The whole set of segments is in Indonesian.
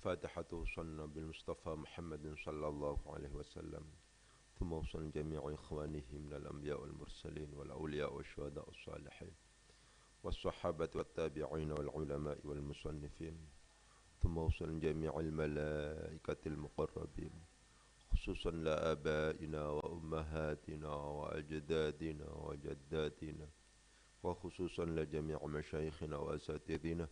الفاتحة وصلنا بالمصطفى محمد صلى الله عليه وسلم ثم وصل جميع إخوانه من الأنبياء والمرسلين والأولياء والشهداء والصالحين والصحابة والتابعين والعلماء والمصنفين ثم وصل جميع الملائكة المقربين خصوصا لآبائنا وأمهاتنا وأجدادنا وجداتنا وخصوصا لجميع مشايخنا وأساتذتنا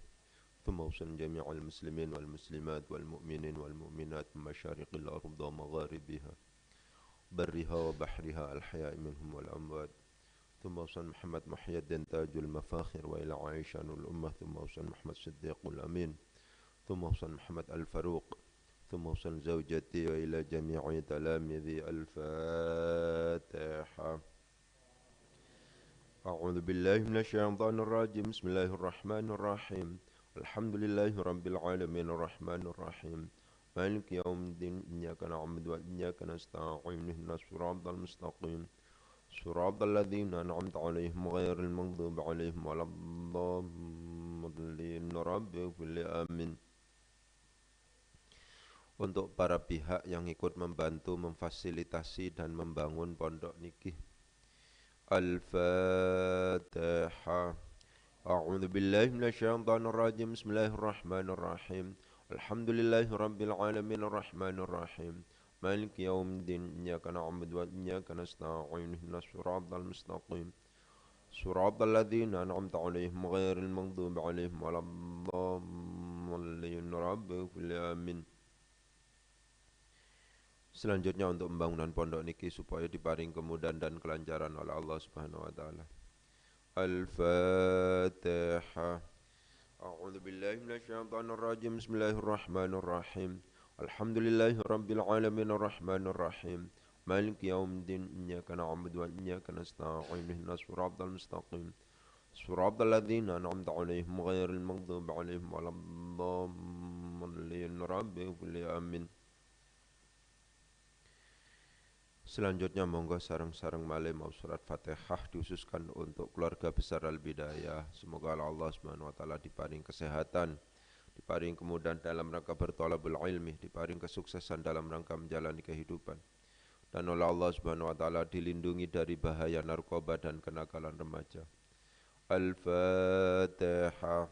ثم وصل جميع المسلمين والمسلمات والمؤمنين والمؤمنات من مشارق الأرض ومغاربها برها وبحرها الحياء منهم والأموات ثم وصل محمد محي الدين تاج المفاخر وإلى عائشة الأمة ثم وصل محمد صديق الأمين ثم وصل محمد الفاروق ثم وصل زوجتي وإلى جميع تلاميذي. الفاتحة. أعوذ بالله من الشيطان الرجيم. بسم الله الرحمن الرحيم. الحمد لله رب العالمين الرحمن الرحيم مالك يوم الدين إياك نعبد وإياك نستعين اهدنا الصراط المستقيم صراط الذين أنعمت عليهم غير المغضوب عليهم ولا الضالين. رب اغفر لي آمين. Untuk para pihak yang ikut membantu memfasilitasi dan membangun pondok niki. Al-Fatihah. A'udzu billahi minasyaitonir rajim. Bismillahirrahmanirrahim. Alhamdulillahi rabbil alamin arrahmanir rahim. Maliki yaumiddin. Iyyaka na'budu wa iyyaka nasta'in. Ihdinas siratal mustaqim. Siratal ladzina an'amta 'alaihim ghairil maghdubi 'alaihim waladdallin. Rabbi ighfir li. Amin. Selanjutnya untuk pembangunan pondok niki supaya diparing kemudahan dan kelancaran oleh Allah Subhanahu wa taala. Al-Fatihah. A'udzu billahi minasyaitonir rajim. Bismillahirrahmanirrahim. Alhamdulillahi rabbil alamin arrahmanir rahim. Maliki yaumiddin. Iyyaka na'budu wa iyyaka nasta'in. Ihdinas siratal mustaqim. Siratal ladzina an'amta 'alaihim ghairil maghdubi 'alaihim waladdallin. Rabbi ighfir li. Amin. Selanjutnya monggo sareng-sareng malih mau surat Fatihah dihususkan untuk keluarga besar Al-Bidayah. Semoga Allah Subhanahu wa taala diparing kesehatan, diparing kemudahan dalam rangka berthalabul ilmi, diparing kesuksesan dalam rangka menjalani kehidupan. Dan oleh Allah Subhanahu wa taala dilindungi dari bahaya narkoba dan kenakalan remaja. Al-Fatihah.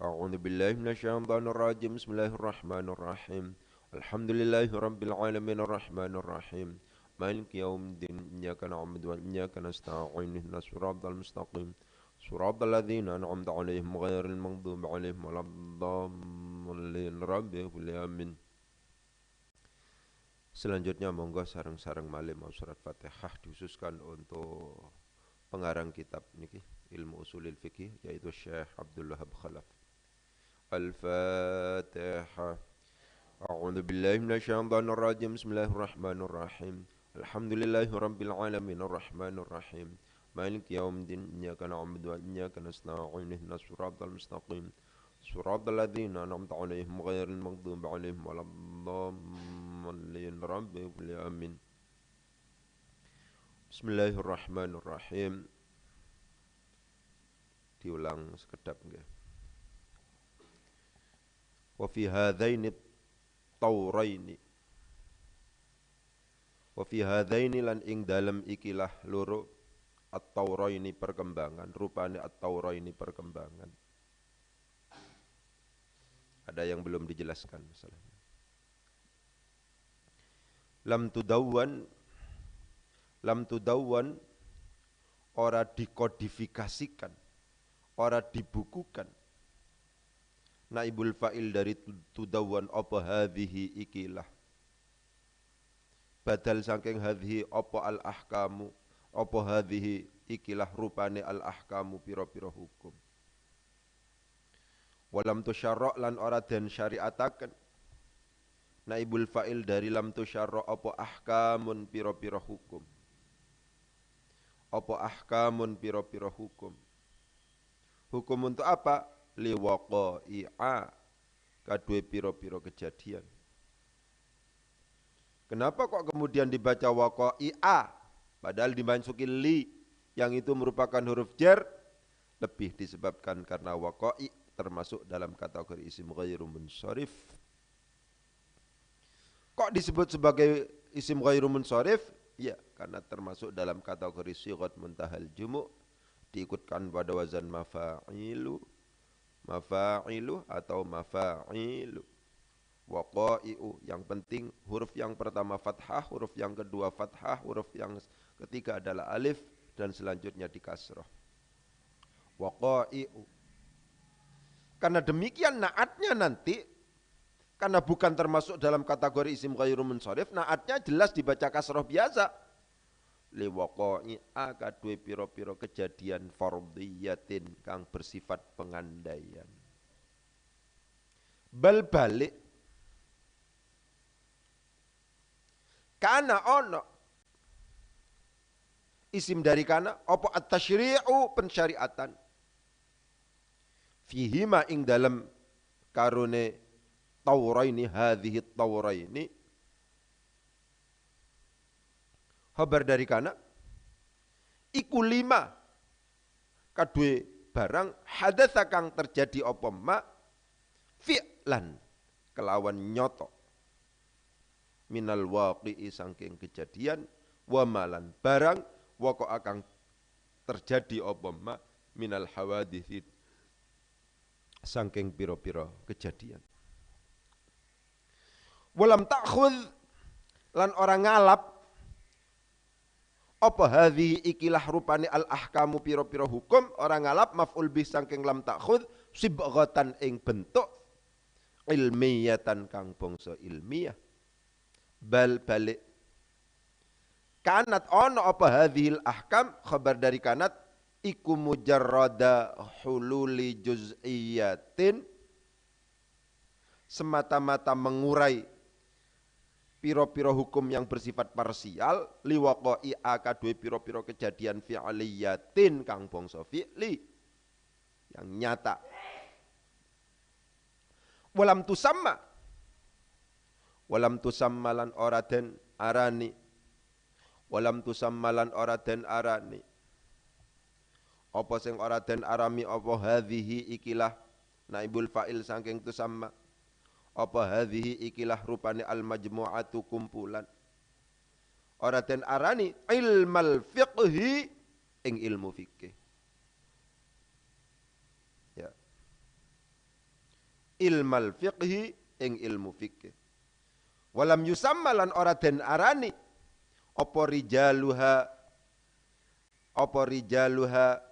A'udzu billahi minasyaitonir rajim. Bismillahirrahmanirrahim. Alhamdulillahirabbil alamin arrahmanir rahim. Maliki yaumiddin. Iyyaka na'budu wa iyyaka nasta'in. Ihdinas siratal mustaqim. Siratal ladzina an'amta 'alaihim ghairil maghdubi 'alaihim waladdallin. Rabbi ighfir li. Amin. Selanjutnya monggo sareng-sareng malih mau surat Fatihah dihususkan untuk pengarang kitab niki Ilmu Usulil Fiqih yaitu Syekh Abdul Wahab Khalaf. Al-Fatihah. A'udzu billahi minasyaitonir rajim. Bismillahirrahmanirrahim. Alhamdulillahi rabbil alamin arrahmanir rahim. Maliki yaumiddin. Iyyaka na'budu wa iyyaka nasta'in. Ihdinas siratal mustaqim. Siratal ladzina an'amta 'alaihim ghairil maghdubi 'alaihim waladdallin. Rabbi ighfir li. Amin. Bismillahirrahmanirrahim. Diulang sekedap nggih. Wa fi hadzaini tauraini. Wa fi hadzaini lan ing dalem ikilah loro at-tauraini perkembangan, rupane at-tauraini perkembangan. Ada yang belum dijelaskan masalahnya. Lam tudawwan ora dikodifikasikan, ora dibukukan. Naibul fa'il dari tudawwan apa hadhihi ikilah. Badal saking hadhihi apa al-ahkamu, apa hadhihi ikilah rupane al-ahkamu pira-pira hukum. Walam tusyarra lan ora den syariataken. Naibul fa'il dari lam tusyarra apa ahkamun pira-pira hukum. Apa ahkamun pira-pira hukum. Hukum untuk apa? Liwaqa'i'a kadue pira-pira kejadian. Kenapa kok kemudian dibaca waqa'i'a padahal dimasuki li yang itu merupakan huruf jar? Lebih disebabkan karena waqa'i termasuk dalam kategori isim ghairu munsharif. Kok disebut sebagai isim ghairu munsharif? Ya, karena termasuk dalam kategori sighat muntahal jumu', diikutkan pada wazan mafa'ilu, mafa'ilu atau mafa'ilu. Waqa'i'u, yang penting huruf yang pertama fathah, huruf yang kedua fathah, huruf yang ketiga adalah alif, dan selanjutnya di kasrah. Waqa'i'u. Karena demikian naatnya nanti, karena bukan termasuk dalam kategori isim ghairu munsharif, naatnya jelas dibaca kasrah biasa. Liwaqa'i'a kadue piro-piro kejadian fardhiyatin kang bersifat pengandaian. Bal balik, kana ono isim dari kana apa at-tasyri'u pensyariatan fihima ing dalam karune tauraini hadhihi tauraini, khabar dari kana iku lima kadue barang hadatsa kang terjadi apa ma fi'lan kelawan nyoto minal waqi'i sangking kejadian wa malan barang waqa'a kang terjadi apa ma minal hawaditsi sangking piro-piro kejadian. Walam ta'khudz lan orang ngalap apa hadhi ikilah rupane al ahkamu piro-piro hukum, orang ngalap maf'ul bih sangking lam ta'khudz sibghatan ing bentuk ilmiyatan kang bangsa ilmiah. Bal balik kanat ono apa hadhil ahkam, khabar dari kanat iku mujarrada hululi juz'iyatin, semata-mata mengurai piro-piro hukum yang bersifat parsial, liwaqa'i akadwe piro-piro kejadian fi'liyatin kang bangsa fi'li yang nyata. Walam tusamma, walam tusammalan ora den arani, walam tusammalan ora den arani apa sing ora den arami apa hadhihi ikilah naibul fa'il saking tusamma, apa hadhihi ikilah rupane al majmu'atu kumpulan, ora den arani ilmal fiqhi ing ilmu fikih. Ya, ilmal fiqhi ing ilmu fikih. Walam yusamma lan ora den arani apa rijaluha, apa rijaluha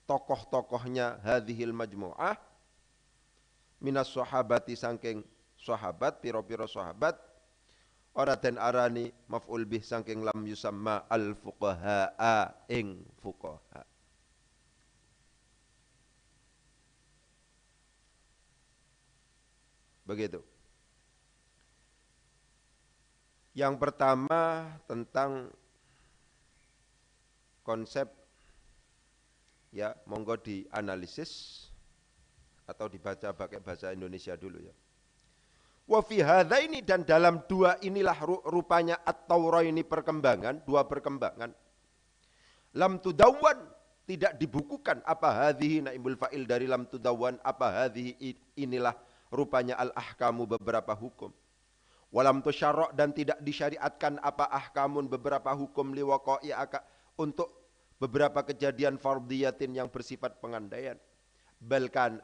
tokoh-tokohnya hadhil majmu'ah minas sahabati sangking sahabat, piro-piro sahabat, ora den arani maf'ul bih sangking lam yusamma al fuqaha ing fuqaha. Begitu. Yang pertama tentang konsep, ya monggo dianalisis atau dibaca pakai bahasa Indonesia dulu ya. Wa fi hadzaini, dan dalam dua inilah rupanya at-tauraini perkembangan, dua perkembangan. Lam tudawwan, tidak dibukukan apa hadhihi naibul fa'il dari lam tudawwan, apa hadhihi inilah rupanya al-ahkamu beberapa hukum. Walam tusyarra, dan tidak disyariatkan apa ahkamun beberapa hukum liwaqa'i untuk beberapa kejadian fardhiyatin yang bersifat pengandaian. Balkan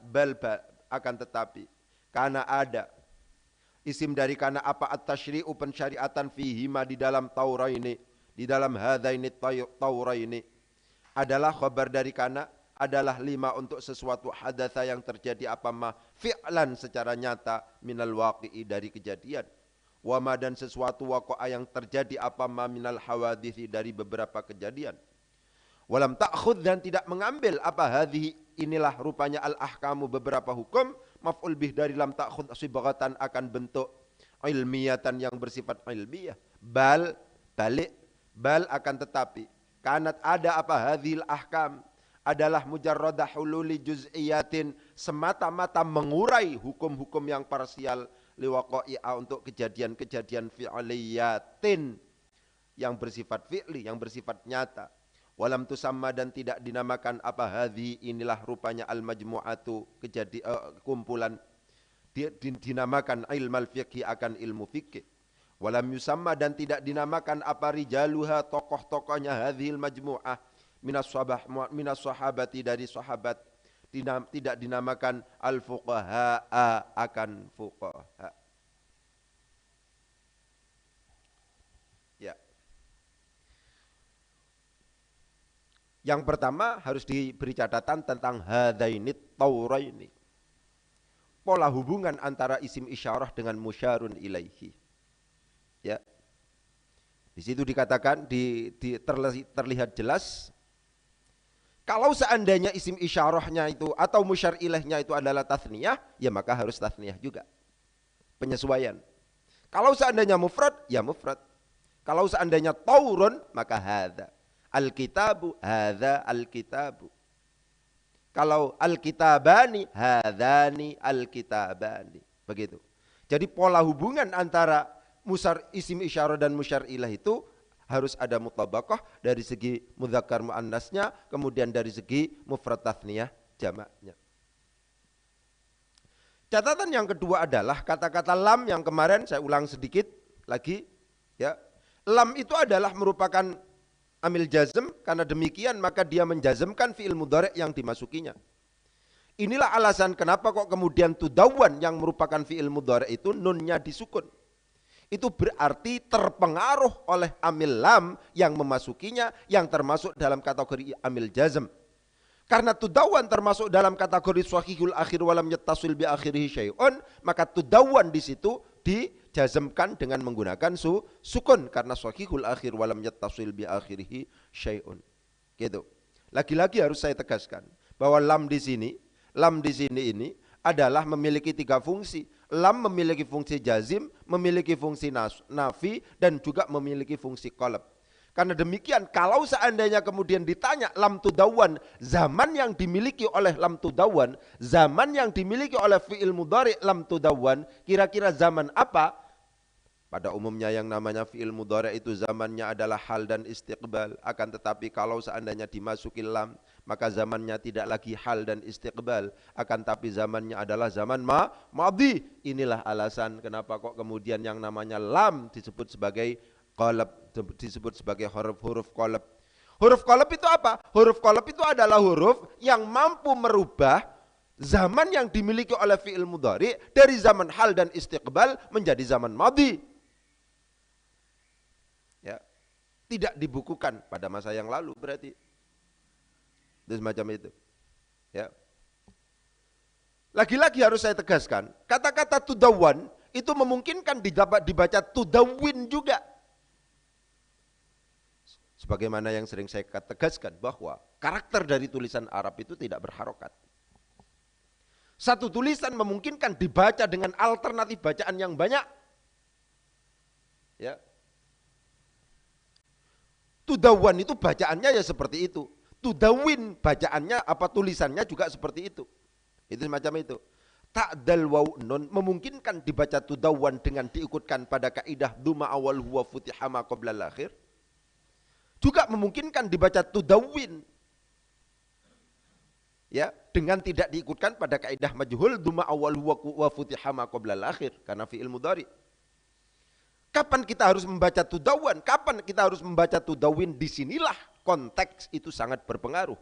akan tetapi karena ada isim dari kana apa at-tasyri'u pensyariatan fihima di dalam tauraini, di dalam hadaini tauraini adalah khabar dari kana adalah lima untuk sesuatu hadatsa yang terjadi apa ma fi'lan secara nyata minal waqi'i dari kejadian, wama dan sesuatu waqa'a yang terjadi apa ma minal hawaditsi dari beberapa kejadian. Walam ta'khudz, dan tidak mengambil apa hadhihi inilah rupanya al ahkamu beberapa hukum, maf'ul bih dari lam ta'khudz sibghatan akan bentuk ilmiyatan yang bersifat ilmiah. Bal balik, bal akan tetapi kanat ada apa hadhil ahkam adalah mujarradah hululi juz'iyatin, semata-mata mengurai hukum-hukum yang parsial liwaqa'i'a untuk kejadian-kejadian fi'liyatin yang bersifat fi'li, yang bersifat nyata. Walam tusamma, dan tidak dinamakan apa hadhi inilah rupanya al majmu'atu kumpulan, dinamakan ilmal fiqhi akan ilmu fikih. Walam yusamma dan tidak dinamakan apa rijaluha tokoh-tokohnya hadhil majmu'ah minas sahabati dari sahabat, tidak dinamakan al-fuqaha akan fuqaha. Ya. Yang pertama harus diberi catatan tentang hadainit tauraini. Pola hubungan antara isim isyarah dengan musyarun ilaihi. Ya. Di situ dikatakan terlihat jelas kalau seandainya isim isyarahnya itu atau musyar ilaihnya itu adalah tathniyah, ya maka harus tathniyah juga. Penyesuaian. Kalau seandainya mufrad, ya mufrad. Kalau seandainya taurun, maka hadza. Al-kitabu, hadza al-kitabu. Kalau al-kitabani, hadzani al-kitabani. Begitu. Jadi pola hubungan antara isim isyarah dan musyar ilaih itu harus ada mutabaqah dari segi mudzakkar muannasnya, kemudian dari segi mufrad tathniyah jamaknya. Catatan yang kedua adalah kata-kata lam yang kemarin saya ulang sedikit lagi, ya. Lam itu adalah merupakan amil jazm, karena demikian maka dia menjazmkan fi'il mudhari' yang dimasukinya. Inilah alasan kenapa kok kemudian tudawwan yang merupakan fi'il mudhari' itu nunnya disukun. Itu berarti terpengaruh oleh amil lam yang memasukinya, yang termasuk dalam kategori amil jazm. Karena tudawwan termasuk dalam kategori shahihul akhir walam yattasil bi akhirihi syai'un, maka tudawwan di situ dijazmkan dengan menggunakan sukun karena shahihul akhir walam yattasil bi akhirihi syai'un. Gitu. Lagi-lagi harus saya tegaskan bahwa lam di sini ini adalah memiliki 3 fungsi. Lam memiliki fungsi jazim, memiliki fungsi nafi, dan juga memiliki fungsi qalb. Karena demikian kalau seandainya kemudian ditanya lam tudawwan, zaman yang dimiliki oleh lam tudawwan, zaman yang dimiliki oleh fi'il mudhari' lam tudawwan, kira-kira zaman apa? Pada umumnya yang namanya fi'il mudhari' itu zamannya adalah hal dan istiqbal. Akan tetapi kalau seandainya dimasuki lam, maka zamannya tidak lagi hal dan istiqbal. Akan tapi zamannya adalah zaman madhi. Inilah alasan kenapa kok kemudian yang namanya lam disebut sebagai qalb, disebut sebagai huruf-huruf qalb. Huruf qalb itu apa? Huruf qalb itu adalah huruf yang mampu merubah zaman yang dimiliki oleh fi'il mudhari' dari zaman hal dan istiqbal menjadi zaman madhi. Ya, tidak dibukukan pada masa yang lalu berarti. Dan semacam itu. Ya. Lagi-lagi harus saya tegaskan, kata-kata tudawwan itu memungkinkan dibaca tudawwin juga. Sebagaimana yang sering saya tegaskan bahwa karakter dari tulisan Arab itu tidak berharokat. Satu tulisan memungkinkan dibaca dengan alternatif bacaan yang banyak. Ya. Tudawwan itu bacaannya ya seperti itu. Tudawin bacaannya apa tulisannya juga seperti itu. Itu semacam itu. Ta'dal waw nun memungkinkan dibaca tudawwan dengan diikutkan pada kaidah duma awal huwa futiha ma qabla al-akhir. Juga memungkinkan dibaca tudawin. Ya, dengan tidak diikutkan pada kaidah majhul duma awal huwa futiha ma qabla al-akhir karena fi'il mudhari'. Kapan kita harus membaca tudawwan? Kapan kita harus membaca tudawin? Disinilah konteks itu sangat berpengaruh.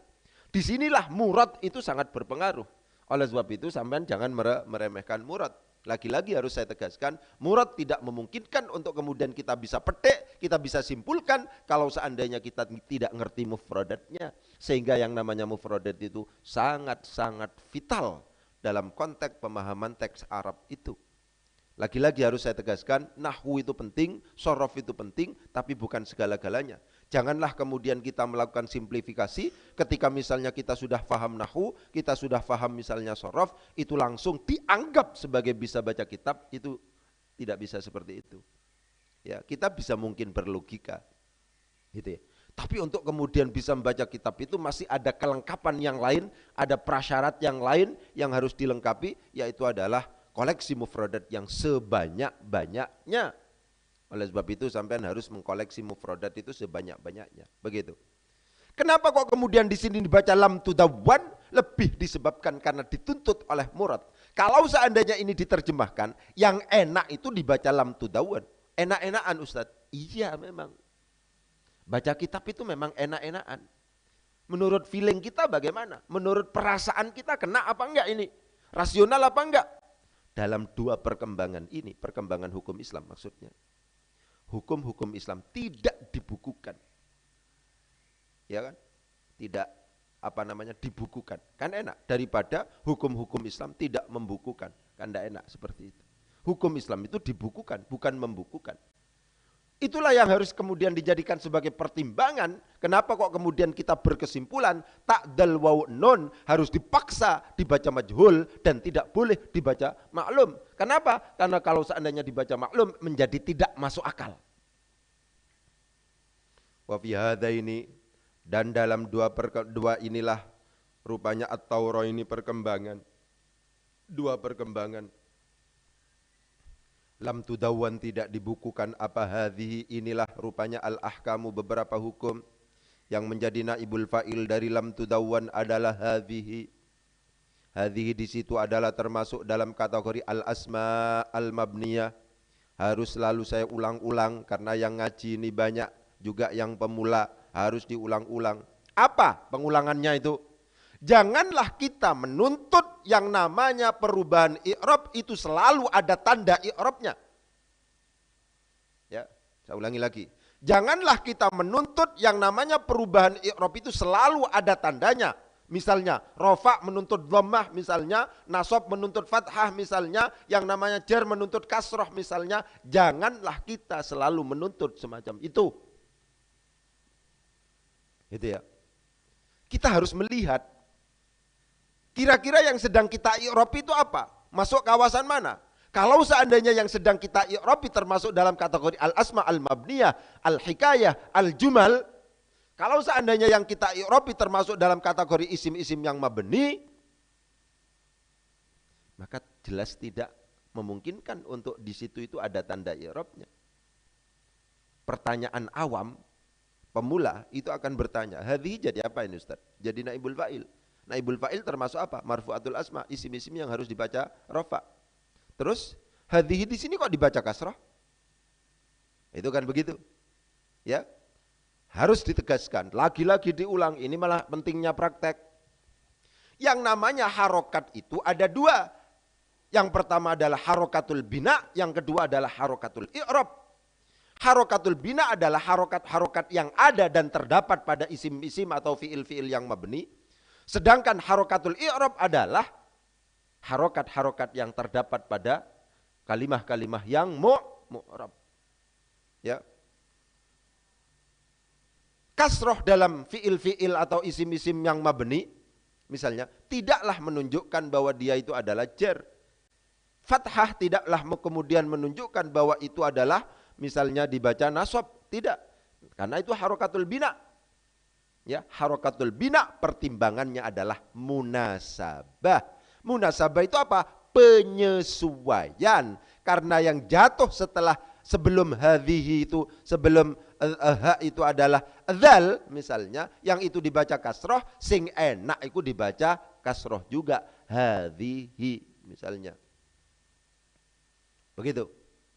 Disinilah murad itu sangat berpengaruh. Oleh sebab itu sampean jangan meremehkan murad. Lagi-lagi harus saya tegaskan, murad tidak memungkinkan untuk kemudian kita bisa petik, kita bisa simpulkan kalau seandainya kita tidak ngerti mufradatnya. Sehingga yang namanya mufradat itu sangat-sangat vital dalam konteks pemahaman teks Arab itu. Lagi-lagi harus saya tegaskan, nahwu itu penting, sorof itu penting, tapi bukan segala-galanya. Janganlah kemudian kita melakukan simplifikasi, ketika misalnya kita sudah paham nahwu, kita sudah paham misalnya sorof, itu langsung dianggap sebagai bisa baca kitab, itu tidak bisa seperti itu. Ya, kita bisa mungkin berlogika, gitu ya. Tapi untuk kemudian bisa membaca kitab itu masih ada kelengkapan yang lain, ada prasyarat yang lain yang harus dilengkapi, yaitu adalah koleksi mufradat yang sebanyak-banyaknya. Oleh sebab itu sampean harus mengkoleksi mufradat itu sebanyak-banyaknya. Begitu. Kenapa kok kemudian di sini dibaca lam tudawwan? Lebih disebabkan karena dituntut oleh murad. Kalau seandainya ini diterjemahkan, yang enak itu dibaca lam tudawwan. enak-enakan Ustadz. Iya memang. Baca kitab itu memang enak-enakan. Menurut feeling kita bagaimana? Menurut perasaan kita kena apa enggak ini? Rasional apa enggak? Dalam dua perkembangan ini, perkembangan hukum Islam maksudnya. Hukum-hukum Islam tidak dibukukan. Ya kan? Tidak dibukukan. Kan enak daripada hukum-hukum Islam tidak membukukan. Kan enggak enak seperti itu. Hukum Islam itu dibukukan, bukan membukukan. Itulah yang harus kemudian dijadikan sebagai pertimbangan. Kenapa kok kemudian kita berkesimpulan ta'dal waw nun harus dipaksa dibaca majhul dan tidak boleh dibaca maklum. Kenapa? Karena kalau seandainya dibaca maklum menjadi tidak masuk akal. Wa fi hadaini, dan dalam dua inilah rupanya at-Taurah ini perkembangan. Dua perkembangan. Lam tudawwan, tidak dibukukan apa hadhihi, inilah rupanya al-ahkamu, beberapa hukum yang menjadi naibul fa'il dari lam tudawwan adalah hadhihi. Hadhihi di situ adalah termasuk dalam kategori al-asma al-mabniyah. Harus selalu saya ulang-ulang karena yang ngaji ini banyak, juga yang pemula, harus diulang-ulang. Apa pengulangannya itu? Janganlah kita menuntut yang namanya perubahan i'rab itu selalu ada tanda i'rabnya. Ya, saya ulangi lagi. Janganlah kita menuntut yang namanya perubahan i'rab itu selalu ada tandanya. Misalnya rofa menuntut dhammah, misalnya nasab menuntut fathah, misalnya yang namanya jar menuntut kasroh, misalnya. Janganlah kita selalu menuntut semacam itu. Gitu ya. Kita harus melihat kira-kira yang sedang kita i'rab itu apa? Masuk kawasan mana? Kalau seandainya yang sedang kita i'rab termasuk dalam kategori al-asma al-mabniyah, al-hikayah, al-jumal. Kalau seandainya yang kita i'rab termasuk dalam kategori isim-isim yang mabni, maka jelas tidak memungkinkan untuk di situ itu ada tanda i'rabnya. Pertanyaan awam, pemula itu akan bertanya, hadhihi jadi apa ini Ustaz? Jadi naibul fa'il. Naibul fa'il termasuk apa? Marfu'atul asma, isim-isim yang harus dibaca rafa. Terus hadhihi di sini kok dibaca kasrah? Itu kan begitu. Ya. Harus ditegaskan, lagi-lagi diulang, ini malah pentingnya praktek. Yang namanya harokat itu ada dua. Yang pertama adalah harokatul bina, yang kedua adalah harokatul i'rab. Harokatul bina adalah harokat-harokat yang ada dan terdapat pada isim-isim atau fiil-fiil yang mabni. Sedangkan harokatul i'rab adalah harokat-harokat yang terdapat pada kalimah-kalimah yang mu'rab. Ya. Kasroh dalam fiil-fiil atau isim-isim yang mabni, misalnya, tidaklah menunjukkan bahwa dia itu adalah jar. Fathah tidaklah kemudian menunjukkan bahwa itu adalah misalnya dibaca nasab. Tidak. Karena itu harokatul bina. Ya, harokatul bina pertimbangannya adalah munasabah. Munasabah itu apa? Penyesuaian. Karena yang jatuh sebelum hadhihi itu, sebelum ha itu adalah dzal misalnya, yang itu dibaca kasroh, sing enak itu dibaca kasroh juga, hadhihi misalnya. Begitu.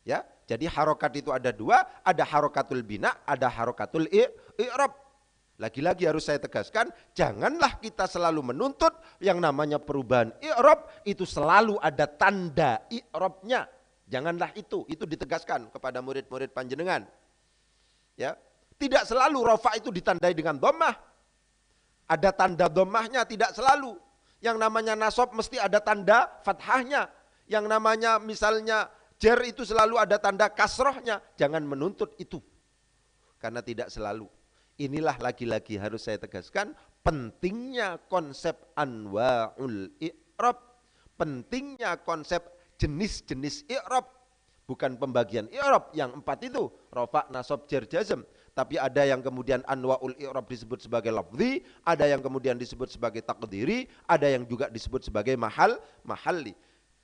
Ya, jadi harokat itu ada dua, ada harokatul bina, ada harokatul i'rab. Lagi-lagi harus saya tegaskan, janganlah kita selalu menuntut yang namanya perubahan i'rab itu selalu ada tanda i'rabnya. Janganlah itu ditegaskan kepada murid-murid panjenengan. Ya, tidak selalu rafa itu ditandai dengan dhammah. Ada tanda dhammahnya, tidak selalu. Yang namanya nasab mesti ada tanda fathahnya. Yang namanya misalnya jar itu selalu ada tanda kasrohnya. Jangan menuntut itu, karena tidak selalu. Inilah lagi-lagi harus saya tegaskan pentingnya konsep anwa'ul i'rab, pentingnya konsep jenis-jenis i'rab, bukan pembagian i'rab yang 4 itu, rafa, nasab, jar, jazm, tapi ada yang kemudian anwa'ul i'rab disebut sebagai lafzi, ada yang kemudian disebut sebagai takdiri, ada yang juga disebut sebagai mahalli.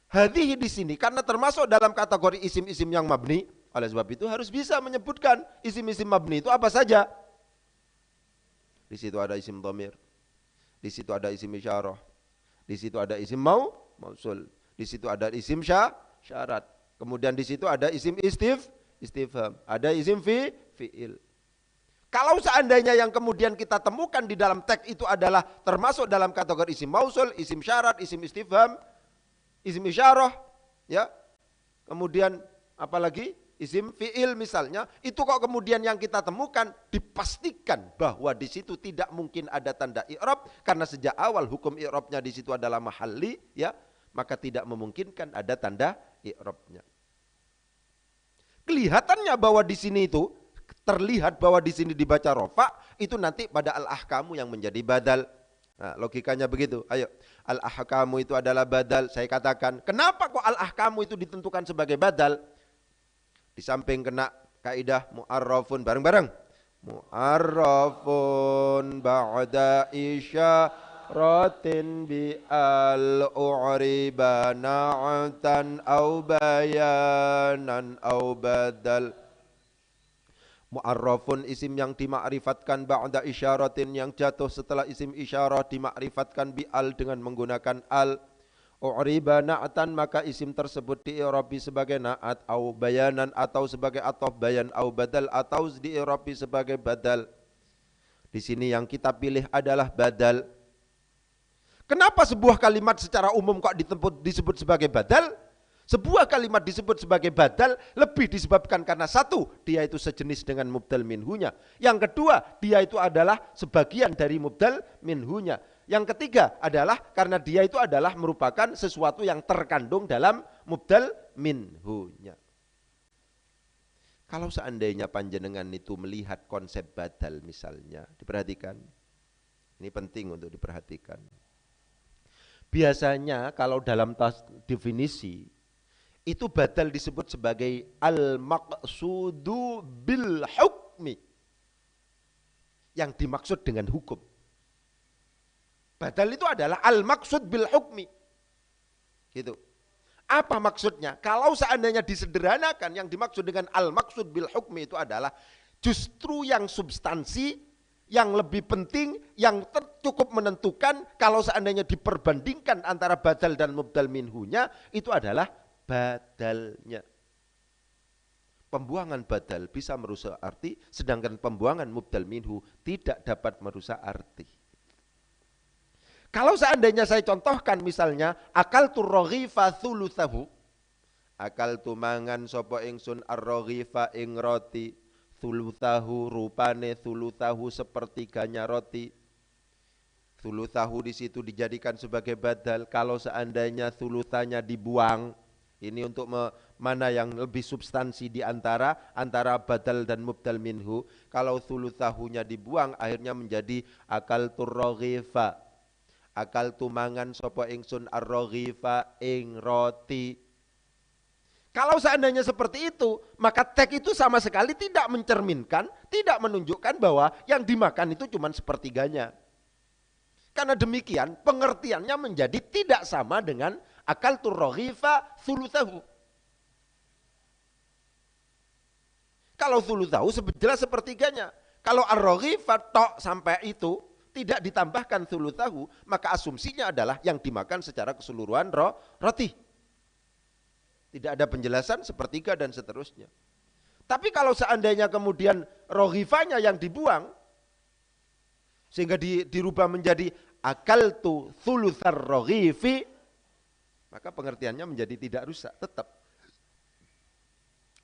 Hadhihi di sini karena termasuk dalam kategori isim-isim yang mabni, oleh sebab itu harus bisa menyebutkan isim-isim mabni itu apa saja. Di situ ada isim dhamir, di situ ada isim isyarah, di situ ada isim mausul, di situ ada isim syarat, kemudian di situ ada isim istifham, ada isim fi'il. Kalau seandainya yang kemudian kita temukan di dalam teks itu adalah termasuk dalam kategori isim mausul, isim syarat, isim istifham, isim isyarah, ya. Kemudian apalagi isim fi'il misalnya, itu kok kemudian yang kita temukan dipastikan bahwa di situ tidak mungkin ada tanda i'rab karena sejak awal hukum i'rabnya di situ adalah mahalli, ya, maka tidak memungkinkan ada tanda i'rabnya. Kelihatannya bahwa di sini itu terlihat bahwa di sini dibaca rofa, itu nanti pada al-ahkamu yang menjadi badal. Nah, logikanya begitu. Ayo, al-ahkamu itu adalah badal. Saya katakan, kenapa kok al-ahkamu itu ditentukan sebagai badal? Di samping kena kaidah mu'arrafun, bareng-bareng. Mu'arrafun ba'da isyaratin bi al-u'riba na'atan au bayanan au badal. Mu'arrafun isim yang dimakrifatkan ba'da isyaratin, yang jatuh setelah isim isyarah dimakrifatkan bi'al dengan menggunakan al. U'riba na'atan, maka isim tersebut di'irabi sebagai na'at, au bayanan atau sebagai atof bayan, au badal atau di'irabi sebagai badal. Di sini yang kita pilih adalah badal. Kenapa sebuah kalimat secara umum kok disebut sebagai badal? Sebuah kalimat disebut sebagai badal lebih disebabkan karena satu, dia itu sejenis dengan mubdal minhunya. Yang kedua, dia itu adalah sebagian dari mubdal minhunya. Yang ketiga adalah karena dia itu adalah merupakan sesuatu yang terkandung dalam mubdal minhunya. Kalau seandainya panjenengan itu melihat konsep badal misalnya, diperhatikan. Ini penting untuk diperhatikan. Biasanya kalau dalam definisi, itu badal disebut sebagai al-maqsudu bil hukmi, yang dimaksud dengan hukum. Badal itu adalah al-maqsud bil hukmi. Gitu. Apa maksudnya? Kalau seandainya disederhanakan, yang dimaksud dengan al-maqsud bil hukmi itu adalah justru yang substansi, yang lebih penting, yang cukup menentukan, kalau seandainya diperbandingkan antara badal dan mubdal minhunya, itu adalah badalnya. Pembuangan badal bisa merusak arti, sedangkan pembuangan mubdal minhu tidak dapat merusak arti. Kalau seandainya saya contohkan misalnya, akaltu raghifa thuluthahu, akaltu mangan sapa ingsun ar-raghifa ing roti, thuluthahu rupane thuluthahu sepertiganya roti. Thuluthahu di situ dijadikan sebagai badal. Kalau seandainya thuluthanya dibuang, ini untuk mana yang lebih substansi di antara badal dan mubdal minhu. Kalau thuluthahunya dibuang, akhirnya menjadi akaltu raghifa, akaltu mangan sapa ingsun ar-raghifa ing roti. Kalau seandainya seperti itu, maka teks itu sama sekali tidak mencerminkan, tidak menunjukkan bahwa yang dimakan itu cuma sepertiganya. Karena demikian pengertiannya menjadi tidak sama dengan akaltu raghifa thuluthahu. Kalau thuluthahu jelas sepertiganya. Kalau ar-raghifa tok sampai itu tidak ditambahkan thuluthahu, maka asumsinya adalah yang dimakan secara keseluruhan roti. Tidak ada penjelasan sepertiga dan seterusnya. Tapi kalau seandainya kemudian raghifanya yang dibuang, sehingga dirubah menjadi akaltu thuluthar raghifi, maka pengertiannya menjadi tidak rusak, tetap.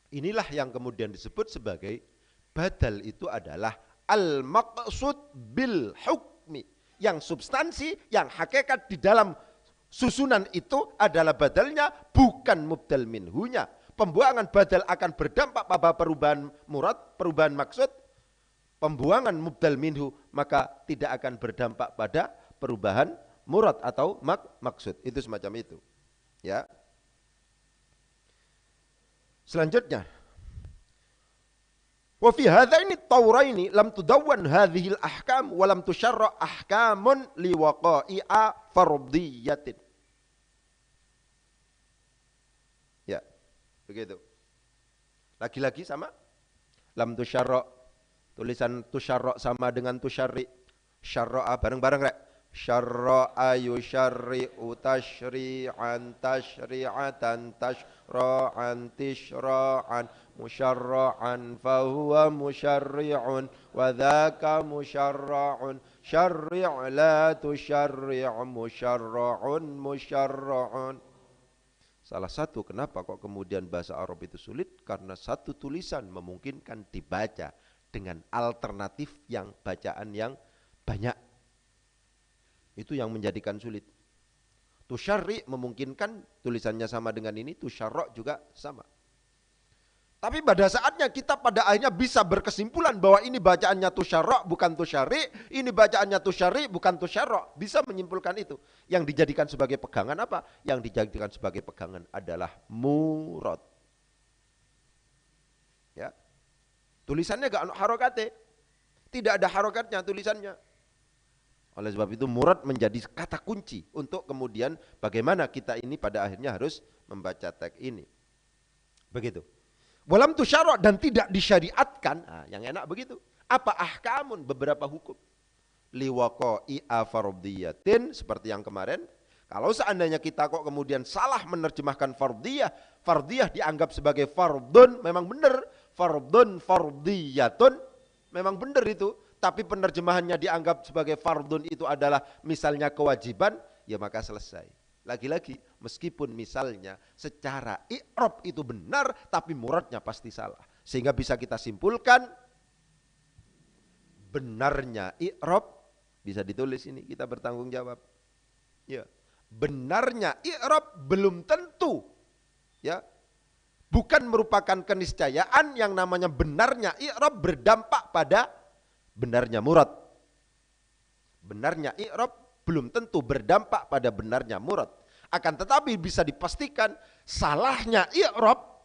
Inilah yang kemudian disebut sebagai badal, itu adalah al-maqsud bil hukmi, yang substansi, yang hakikat di dalam susunan itu adalah badalnya, bukan mubdal minhunya. Pembuangan badal akan berdampak pada perubahan murad, perubahan maksud. Pembuangan mubdal minhu maka tidak akan berdampak pada perubahan murad atau maksud. Itu semacam itu. Ya. Selanjutnya, wa fi hadzaini at-tawraini lam tudawwan hadhihi al-ahkam wa lam tusyarra ahkamun liwaqa'i'a fardhiyatin. Ya, begitu. Lagi-lagi sama lam tusyarra, tulisan tusyarra sama dengan tusyarri. Syarra'a bareng-bareng rek. syarra'a yusyarri'u tashri'an tashri'atan tashra'an tishra'an musyarra'an fahuwa musyarri'un wa dhaka musyarra'un syarri' la tusyarri' musyarra'un musyarra'un. Salah satu kenapa kok kemudian bahasa Arab itu sulit, karena satu tulisan memungkinkan dibaca dengan alternatif yang bacaan yang banyak. Itu yang menjadikan sulit. Tusyarri' memungkinkan tulisannya sama dengan ini, tusyarra' juga sama. Tapi pada saatnya kita pada akhirnya bisa berkesimpulan bahwa ini bacaannya tusyarra' bukan tusyarri', ini bacaannya tusyarri' bukan tusyarra'. Bisa menyimpulkan itu. Yang dijadikan sebagai pegangan apa? Yang dijadikan sebagai pegangan adalah murad. Ya. Tulisannya gak harokate. Tidak ada harokatnya tulisannya. Oleh sebab itu murad menjadi kata kunci untuk kemudian bagaimana kita ini pada akhirnya harus membaca teks ini. Begitu. Walam tusyara' dan tidak disyariatkan. Nah, yang enak begitu. Apa ahkamun, beberapa hukum. Liwaqa'i'a fardhiyatin, seperti yang kemarin. Kalau seandainya kita kok kemudian salah menerjemahkan fardhiyah, fardhiyah dianggap sebagai fardun, memang benar. Fardun fardhiyatun, memang benar itu. Tapi penerjemahannya dianggap sebagai fardun itu adalah misalnya kewajiban, ya maka selesai. Lagi-lagi meskipun misalnya secara i'rab itu benar, tapi muradnya pasti salah. Sehingga bisa kita simpulkan benarnya i'rab bisa ditulis ini, kita bertanggung jawab. Ya, benarnya i'rab belum tentu, ya, bukan merupakan keniscayaan. Yang namanya benarnya i'rab berdampak pada benarnya murad. Benarnya i'rab belum tentu berdampak pada benarnya murad. Akan tetapi bisa dipastikan salahnya i'rab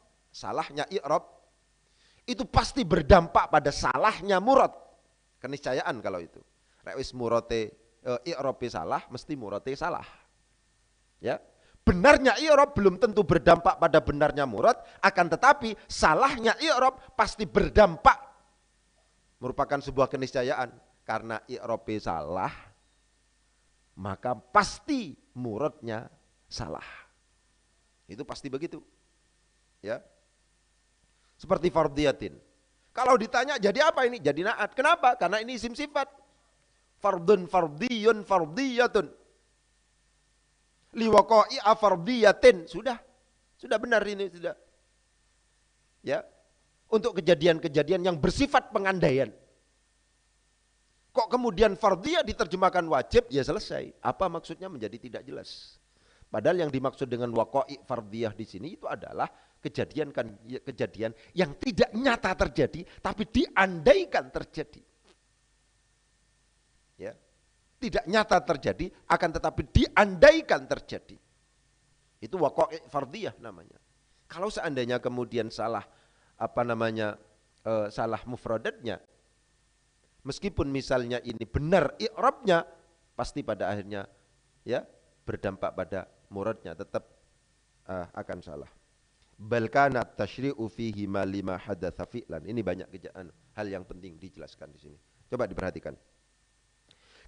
itu pasti berdampak pada salahnya murad. Keniscayaan kalau itu. Rek wis murate i'rabe salah, mesti murate salah. Ya. Benarnya i'rab belum tentu berdampak pada benarnya murad, akan tetapi salahnya i'rab pasti berdampak, merupakan sebuah keniscayaan. Karena i'rabe salah, maka pasti muradnya salah. Itu pasti begitu. Ya. Seperti fardhiyatin. Kalau ditanya jadi apa ini? Jadi naat. Kenapa? Karena ini isim sifat. Fardun fardhiyun fardhiyatun. Liwaqa'i'a fardhiyatin. Sudah benar ini sudah. Ya. Untuk kejadian-kejadian yang bersifat pengandaian. Kok kemudian fardhiyah diterjemahkan wajib, ya selesai. Apa maksudnya menjadi tidak jelas. Padahal yang dimaksud dengan waqa'i' fardhiyah di sini itu adalah kejadian yang tidak nyata terjadi, tapi diandaikan terjadi. Ya. Tidak nyata terjadi, akan tetapi diandaikan terjadi. Itu waqa'i' fardhiyah namanya. Kalau seandainya kemudian salah salah mufradatnya, meskipun misalnya ini benar i'rabnya, pasti pada akhirnya ya berdampak pada muradnya, tetap akan salah. Bal kana tasyri'u fihi ma lima hadatsa fi'lan. Ini banyak hal yang penting dijelaskan di sini. Coba diperhatikan.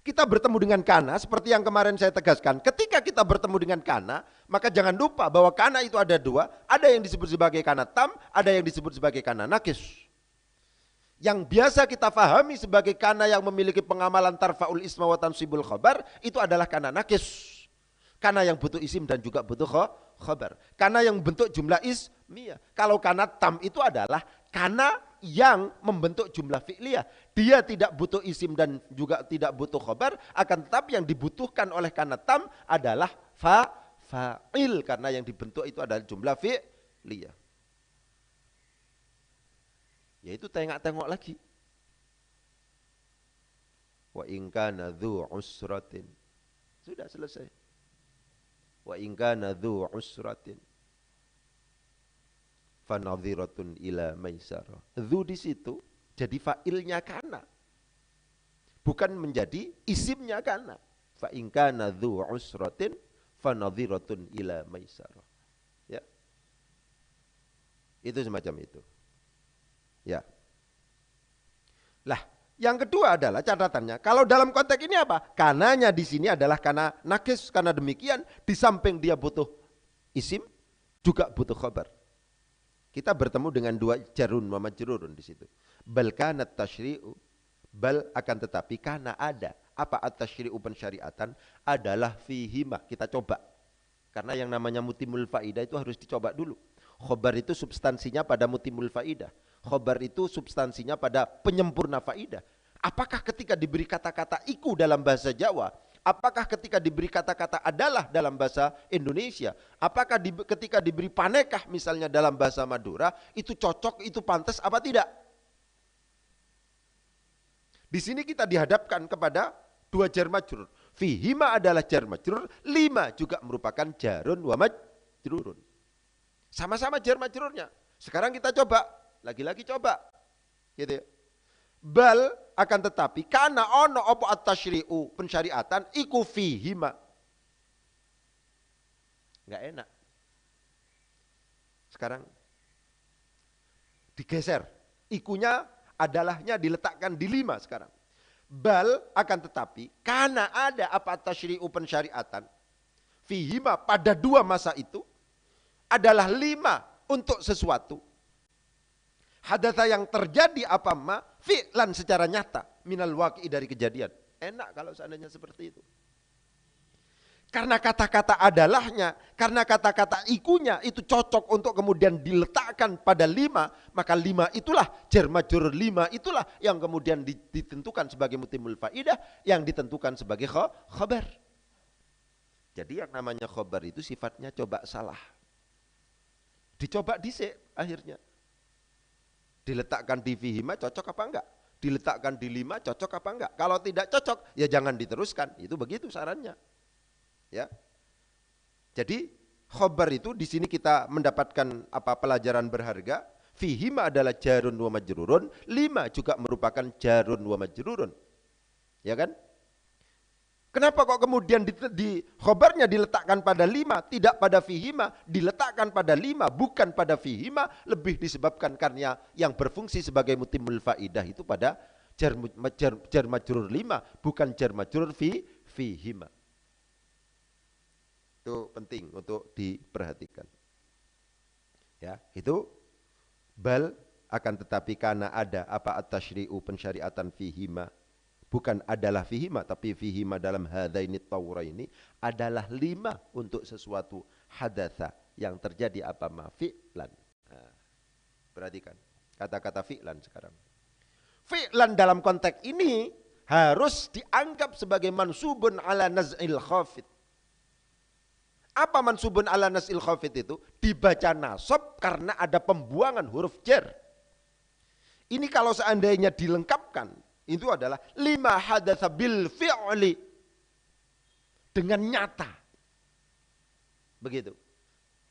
Kita bertemu dengan kana seperti yang kemarin saya tegaskan. Ketika kita bertemu dengan kana, maka jangan lupa bahwa kana itu ada dua. Ada yang disebut sebagai kana tam, ada yang disebut sebagai kana nakis. Yang biasa kita fahami sebagai kana yang memiliki pengamalan tarfa'ul isma wa tansibul khabar, itu adalah kana nakis. Kana yang butuh isim dan juga butuh khabar. Kana yang bentuk jumlah ismiyah. Kalau kana tam itu adalah kana yang membentuk jumlah fi'liyah. Dia tidak butuh isim dan juga tidak butuh khabar, akan tetapi yang dibutuhkan oleh kana tam adalah fa'il, karena yang dibentuk itu adalah jumlah fi'liyah. Yaitu tengok-tengok lagi. Wa in kana dzu usratin. Sudah selesai. Wa in kana dzu usratin fanadhiratun ila maisarah. Dzu di situ jadi fa'ilnya kana, bukan menjadi isimnya kana. Fa in kana dzu usratin fanadhiratun ila maisarah. Ya. Itu semacam itu. Ya. Lah, Yang kedua adalah catatannya, kalau dalam konteks ini apa? Kananya di sini adalah kana nakis, karena demikian di samping dia butuh isim, juga butuh khabar. Kita bertemu dengan dua jarun wa majrurun di situ. Bal kanat tasyri'u, bal akan tetapi karena ada apa at-tasyri'u pensyariatan adalah fihima. Kita coba. Karena yang namanya mutimul faidah itu harus dicoba dulu. Khobar itu substansinya pada mutimul faidah. Khobar itu substansinya pada penyempurna faidah. Apakah ketika diberi kata-kata iku dalam bahasa Jawa, apakah ketika diberi kata-kata adalah dalam bahasa Indonesia, apakah ketika diberi panekah misalnya dalam bahasa Madura, itu cocok, itu pantas apa tidak? Di sini kita dihadapkan kepada dua jar majrur. Fihima adalah jar majrur, lima juga merupakan jarun wa majrurun. Sama-sama jar majrurnya. Sekarang kita coba, lagi-lagi coba. Gitu ya. Bal akan tetapi karena ono opo at-tasyri'u pensyariatan iku fihima. Enggak enak. Sekarang digeser. Ikunya adalahnya diletakkan di lima sekarang. Bal akan tetapi karena ada apa tasyri'u pensyariatan fihima pada dua masa itu adalah lima untuk sesuatu. Hadatsa yang terjadi apa ma fi'lan secara nyata minal waqi'i dari kejadian. Enak kalau seandainya seperti itu. Karena kata-kata adalahnya, karena kata-kata ikunya itu cocok untuk kemudian diletakkan pada lima, maka lima itulah jar majrur, lima itulah yang kemudian ditentukan sebagai mutimul faidah, yang ditentukan sebagai khabar. Jadi yang namanya khabar itu sifatnya coba salah. Dicoba dhisik akhirnya. Diletakkan di fihima cocok apa enggak? Diletakkan di lima cocok apa enggak? Kalau tidak cocok ya jangan diteruskan. Itu begitu sarannya. Ya. Jadi khobar itu di sini kita mendapatkan apa pelajaran berharga. Fihima adalah jarun wa majrurun, lima juga merupakan jarun wa majrurun. Ya kan? Kenapa kok kemudian di khobarnya diletakkan pada lima, tidak pada fihima, diletakkan pada lima, bukan pada fihima, lebih disebabkan karena yang berfungsi sebagai mutimul faidah itu pada jar majrur lima, bukan jar majrur fihima. Itu penting untuk diperhatikan. Ya, itu bal akan tetapi karena ada apa at-tasyri'u pensyariatan fihima, bukan adalah fihima tapi fihima dalam hadaini tauraini adalah lima untuk sesuatu hadatsa yang terjadi apa ma fi'lan. Nah, perhatikan kata-kata fi'lan sekarang. Fi'lan dalam konteks ini harus dianggap sebagai mansubun ala naz'il khafid. Apa mansubun ala nasil khafid itu? Dibaca nasab karena ada pembuangan huruf jar. Ini kalau seandainya dilengkapkan, itu adalah lima hadatsa bil fi'li. Dengan nyata. Begitu.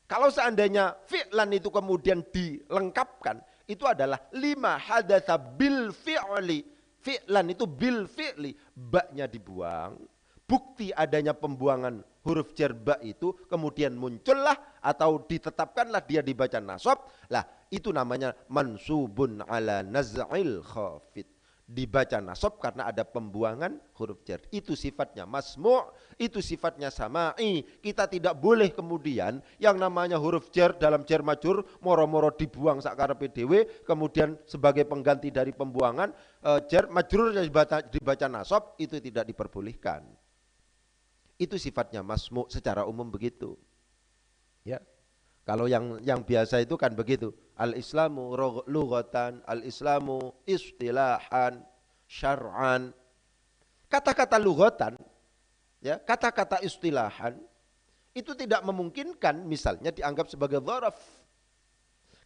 Kalau seandainya fi'lan itu kemudian dilengkapkan, itu adalah lima hadatsa bil fi'li. Fi'lan itu bil fi'li. Baknya dibuang. Bukti adanya pembuangan huruf jar ba itu kemudian muncullah atau ditetapkanlah dia dibaca nasab. Lah itu namanya mansubun ala naz'il khafid. Dibaca nasab karena ada pembuangan huruf jar. Itu sifatnya masmu', itu sifatnya sama'i. Kita tidak boleh kemudian yang namanya huruf jar dalam jar majrur moro-moro dibuang sakarepe dhewe kemudian sebagai pengganti dari pembuangan jar majrur yang dibaca nasab itu tidak diperbolehkan. Itu sifatnya masmu' secara umum begitu. Ya. Kalau yang biasa itu kan begitu. Al-Islamu lughatan, al-Islamu istilahan, syar'an. Kata-kata lughatan, ya, kata-kata istilahan itu tidak memungkinkan misalnya dianggap sebagai dzaraf.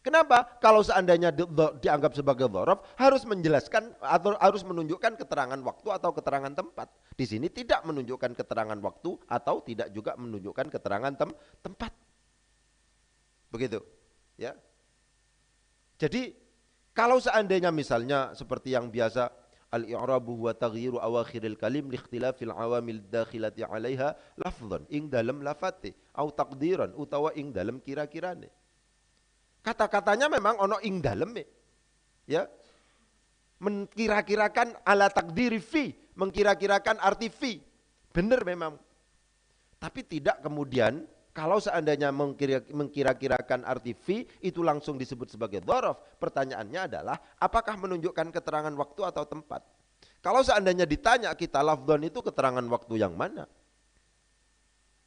Kenapa? Kalau seandainya dianggap sebagai dzaraf harus menjelaskan atau harus menunjukkan keterangan waktu atau keterangan tempat. Di sini tidak menunjukkan keterangan waktu atau tidak juga menunjukkan keterangan tempat. Begitu, ya. Jadi kalau seandainya misalnya seperti yang biasa al-i'rabu wa taghyiru awakhiril kalim li ikhtilafil awamil dakhilati 'alaiha lafdhan ing dalam lafate au taqdiran utawa ing dalam kira-kirane. Kata-katanya memang ono ing daleme. Ya. mengkira-kirakan ala takdiri fi, mengkira-kirakan arti fi. Benar memang. Tapi tidak kemudian kalau seandainya mengkira-kirakan arti fi itu langsung disebut sebagai dhorof. Pertanyaannya adalah apakah menunjukkan keterangan waktu atau tempat? Kalau seandainya ditanya kita lafdhon itu keterangan waktu yang mana?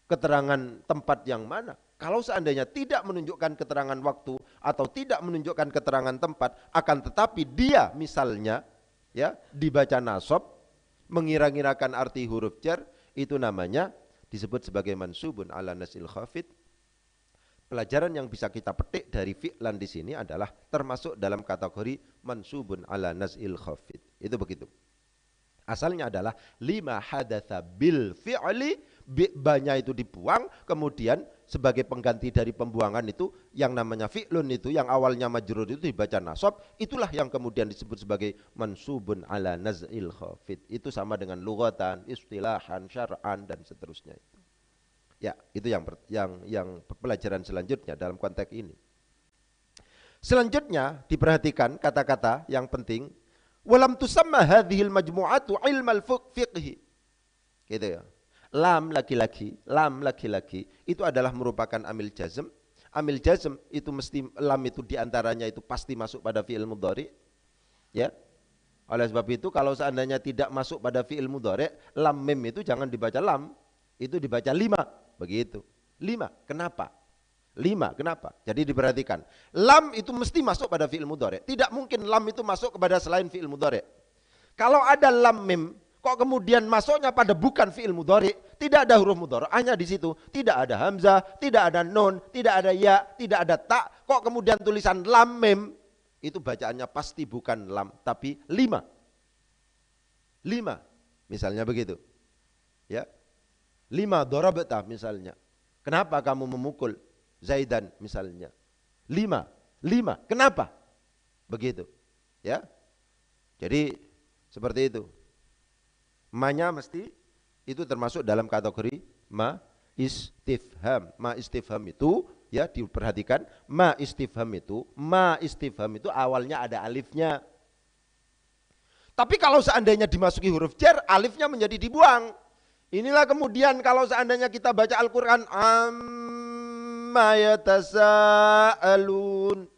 Keterangan tempat yang mana? Kalau seandainya tidak menunjukkan keterangan waktu atau tidak menunjukkan keterangan tempat, akan tetapi dia misalnya ya dibaca nasab mengira-ngirakan arti huruf jar, itu namanya disebut sebagai mansubun ala nasil khafid. Pelajaran yang bisa kita petik dari fi'lan di sini adalah termasuk dalam kategori mansubun ala nasil khafid. Itu begitu. Asalnya adalah lima hadatsa bil fi'li, banya itu dibuang, kemudian sebagai pengganti dari pembuangan itu yang namanya fi'lun itu yang awalnya majrur itu dibaca nasab, itulah yang kemudian disebut sebagai mansubun ala naz'il khafid. Itu sama dengan lughatan, istilahan, syar'an dan seterusnya itu. Ya, itu yang pelajaran selanjutnya dalam konteks ini. Selanjutnya diperhatikan kata-kata yang penting. Walam tusamma hadhil majmu'atu ilmal fiqhi. Gitu ya. Lam laki-laki itu adalah merupakan amil jazm. Amil jazm itu mesti lam itu diantaranya itu pasti masuk pada fi'il mudhari. Ya. Oleh sebab itu kalau seandainya tidak masuk pada fi'il mudhari, lam mim itu jangan dibaca lam, itu dibaca lima. Begitu. 5. Kenapa? 5. Kenapa? Jadi diperhatikan. Lam itu mesti masuk pada fi'il mudhari. Tidak mungkin lam itu masuk kepada selain fi'il mudhari. Kalau ada lam mim, kok kemudian masuknya pada bukan fi'il mudhari, tidak ada huruf mudhari'ahnya di situ, tidak ada hamzah, tidak ada nun, tidak ada ya, tidak ada ta, kok kemudian tulisan lam mim, itu bacaannya pasti bukan lam, tapi 5. 5. Misalnya begitu. Ya. 5 darabta misalnya. Kenapa kamu memukul Zaidan misalnya? 5. Kenapa? Begitu. Ya. Jadi seperti itu. Ma-nya mesti itu termasuk dalam kategori ma istifham. Ma istifham itu ya diperhatikan, ma istifham itu awalnya ada alifnya. Tapi kalau seandainya dimasuki huruf jar, alifnya menjadi dibuang. Inilah kemudian kalau seandainya kita baca Al-Quran, amma yatasa'alun,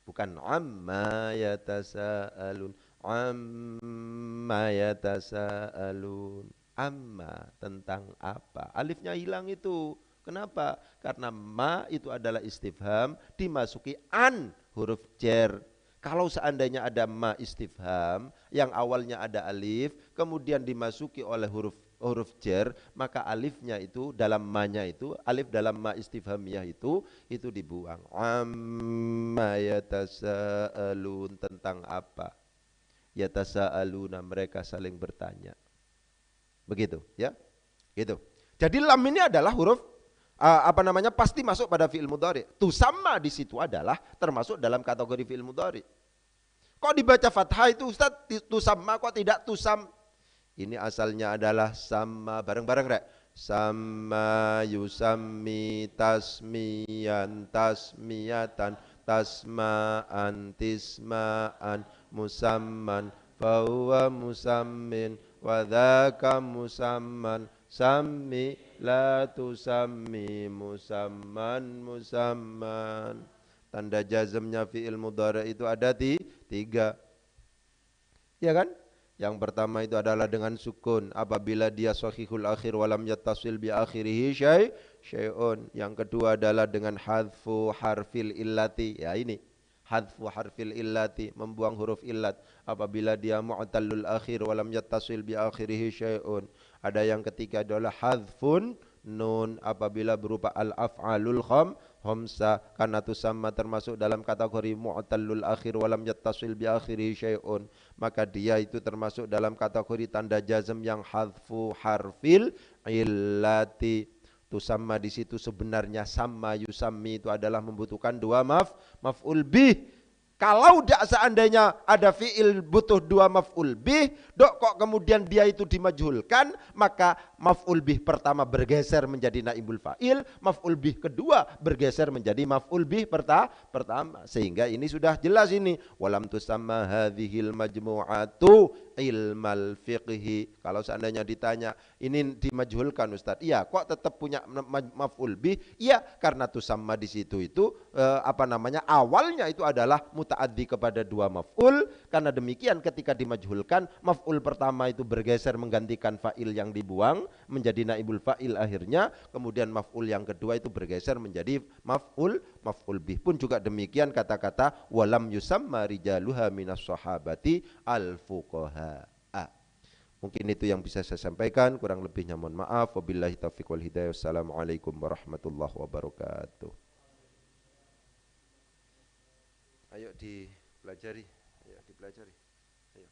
bukan amma yatasa'alun, amma yatasa'alun, amma tentang apa, alifnya hilang itu. Kenapa? Karena ma itu adalah istifham dimasuki an huruf jar. Kalau seandainya ada ma istifham yang awalnya ada alif kemudian dimasuki oleh huruf jar, maka alifnya itu dalam ma-nya itu, alif dalam ma istifhamiyah itu dibuang. Amma yatasaalun, tentang apa? Yatasaaluna, mereka saling bertanya. Begitu, ya. Gitu. Jadi lam ini adalah huruf pasti masuk pada fi'il mudhari. Tusamma di situ adalah termasuk dalam kategori fi'il mudhari. Kok dibaca fathah itu Ustaz, tusamma, kok tidak tusam? Ini asalnya adalah sama, bareng-bareng rek. Sama yusammi tasmiyan tasmiyatan tasma'an tisma'an musamman fahuwa musammin wadhaka musamman sammi la tusammi musamman. Tanda jazmnya fi'il mudhari itu ada 3. Ya kan? Yang pertama itu adalah dengan sukun apabila dia shahihul akhir walam yattasil bi akhirihi syai'un. Yang kedua adalah dengan hadfu harfil illati. Ya ini, hadfu harfil illati, membuang huruf illat apabila dia mu'tallul akhir walam yattasil bi akhirihi syai'un. Ada yang ketiga adalah hadfun nun apabila berupa al-af'alul khamsa, karena tusamma termasuk dalam kategori mu'tallul akhir walam yattasil bi akhirihi syai'un, maka dia itu termasuk dalam kategori tanda jazm yang hadfu harfil illati. Tusamma di situ sebenarnya sama yusammi itu adalah membutuhkan 2 maf'ul bih. Kalau tidak seandainya ada fi'il butuh dua maf'ul bih, dok kok kemudian dia itu dimajhulkan, maka maf'ul bih pertama bergeser menjadi naibul fa'il, maf'ul bih kedua bergeser menjadi maf'ul bih pertama. Sehingga ini sudah jelas ini. Walam tusamma hadhil majmu'atu ilmal fiqhi. Kalau seandainya ditanya, ini dimajhulkan Ustaz. Iya, kok tetap punya maf'ul bih? Iya, karena tusamma di situ itu awalnya itu adalah muta'addi kepada dua maf'ul. Karena demikian ketika dimajhulkan, maf'ul pertama itu bergeser menggantikan fa'il yang dibuang menjadi naibul fa'il akhirnya, kemudian maf'ul yang kedua itu bergeser menjadi maf'ul bih. Pun juga demikian kata-kata walam yusamma rijaluha minas sahabati al fuqaha. Mungkin itu yang bisa saya sampaikan, kurang lebihnya mohon maaf. Wabillahi taufiq wal hidayah. Wassalamualaikum warahmatullahi wabarakatuh. Ayo dipelajari, ayo dipelajari. Ayo.